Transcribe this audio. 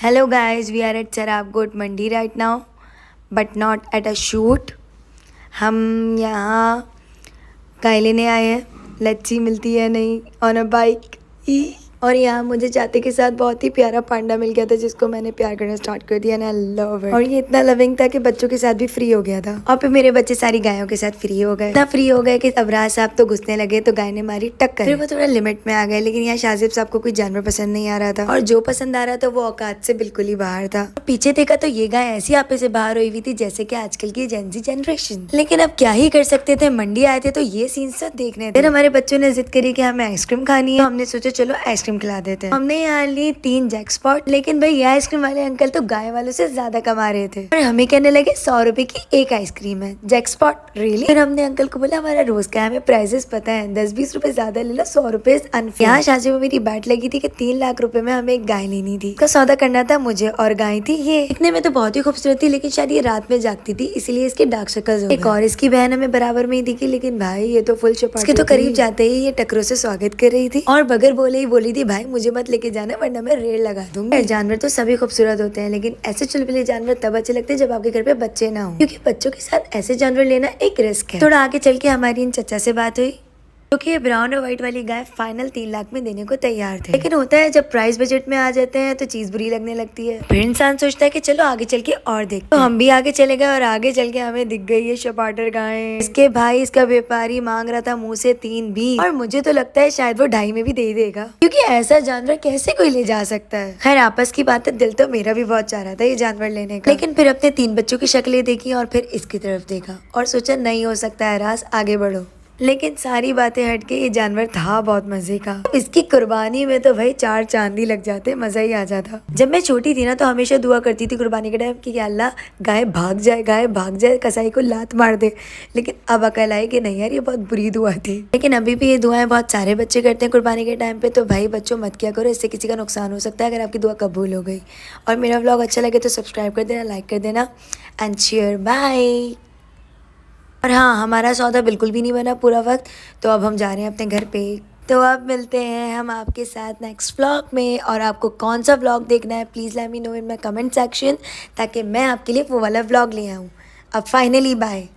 Hello guys, we are at Sarab Goat Mandi right now, but not at a shoot. हम यहाँ गाय लेने आए हैं, लच्छी मिलती है नहीं ऑन अ बाइक। और यहाँ मुझे चाते के साथ बहुत ही प्यारा पांडा मिल गया था जिसको मैंने प्यार करना स्टार्ट कर दिया ना, लव इट। और ये इतना लविंग था कि बच्चों के साथ भी फ्री हो गया था। और फिर मेरे बच्चे सारी गायों के साथ फ्री हो गए, इतना फ्री हो गए कि अबराज साहब तो घुसने लगे तो गाय ने मारी टक्कर। फिर वो थोड़ा लिमिट में आ गए, लेकिन यहाँ शाजिब साहब को कोई जानवर पसंद नहीं आ रहा था, और जो पसंद आ रहा था वो औकात से बिल्कुल ही बाहर था। पीछे देखा तो ये गाय ऐसी आपे से बाहर हुई थी जैसे कि आजकल की जेनजी जनरेशन। लेकिन अब क्या ही कर सकते थे, मंडी आए थे तो ये सीन सब देखने थे। फिर हमारे बच्चों ने जिद करी कि हमें आइसक्रीम खानी है, तो हमने सोचा चलो आइसक्रीम खिला देते हैं। हमने यहाँ ली 3 जैकपॉट, लेकिन भाई ये आइसक्रीम वाले अंकल तो गाय वालों से ज्यादा कमा रहे थे और हमें कहने लगे 100 रुपए की एक आइसक्रीम है। Jackpot really? फिर हमने अंकल को बोला हमारा रोज का हमें प्राइसेस पता है, 10-20 रुपए ज्यादा ले लो, 100 रुपए अनफेयर। यहाँ शादी में मेरी बैट लगी थी कि 3 लाख रुपए में हमें एक गाय लेनी थी, उसका सौदा करना था मुझे, और गाय थी ये। दिखने में तो बहुत ही खूबसूरत थी, लेकिन शायद ये रात में जागती थी इसलिए इसकी डार्क शक्ल। एक और इसकी बहन हमें बराबर में ही दिखी, लेकिन भाई ये तो फुल चपाट। इसके तो करीब जाते ही ये टकरों से स्वागत कर रही थी और बगैर बोले ही बोली थी भाई मुझे मत लेके जाना वरना मैं रेल लगा दूंगी। जानवर तो सभी खूबसूरत होते हैं, लेकिन ऐसे चुलबुले जानवर तब अच्छे लगते हैं जब आपके घर पे बच्चे ना हो, क्योंकि बच्चों के साथ ऐसे जानवर लेना एक रिस्क है। थोड़ा आगे चल के हमारी इन चचा से बात हुई, क्योंकि ये ब्राउन और व्हाइट वाली गाय फाइनल 3 लाख में देने को तैयार थे। लेकिन होता है जब प्राइस बजट में आ जाते हैं तो चीज बुरी लगने लगती है। फिर इंसान सोचता है कि चलो आगे चल के और देखते। तो हम भी आगे चले गए और आगे चल के हमें दिख गई है शपाटर गाय। इसके भाई इसका व्यापारी मांग रहा था मुंह से 3 भी, और मुझे तो लगता है शायद वो 2.5 में भी दे देगा, क्योंकि ऐसा जानवर कैसे कोई ले जा सकता है। खैर आपस की बात है, दिल तो मेरा भी बहुत चाह रहा था ये जानवर लेने का। लेकिन फिर अपने 3 बच्चों की शक्लें देखी और फिर इसकी तरफ देखा और सोचा नहीं हो सकता है राज, आगे बढ़ो। लेकिन सारी बातें हटके ये जानवर था बहुत मजे का। इसकी कुर्बानी में तो भाई 4 चांदी लग जाते, मजा ही आ जाता। जब मैं छोटी थी ना तो हमेशा दुआ करती थी कुर्बानी के टाइम कि अल्लाह गाय भाग जाए, कसाई को लात मार दे। लेकिन अब अकल आई कि नहीं यार ये बहुत बुरी दुआ थी। लेकिन अभी भी ये दुआएं बहुत सारे बच्चे करते हैं कुर्बानी के टाइम पे, तो भाई बच्चों मत किया करो, इससे किसी का नुकसान हो सकता है अगर आपकी दुआ कबूल हो गई। और मेरा व्लॉग अच्छा लगे तो सब्सक्राइब कर देना, लाइक कर देना एंड शेयर। बाय। और हाँ, हमारा सौदा बिल्कुल भी नहीं बना पूरा वक्त, तो अब हम जा रहे हैं अपने घर पे। तो अब मिलते हैं हम आपके साथ नेक्स्ट व्लॉग में, और आपको कौन सा व्लॉग देखना है please let me know in my comment section, ताकि मैं आपके लिए वो वाला व्लॉग ले आऊँ। अब फाइनली बाय।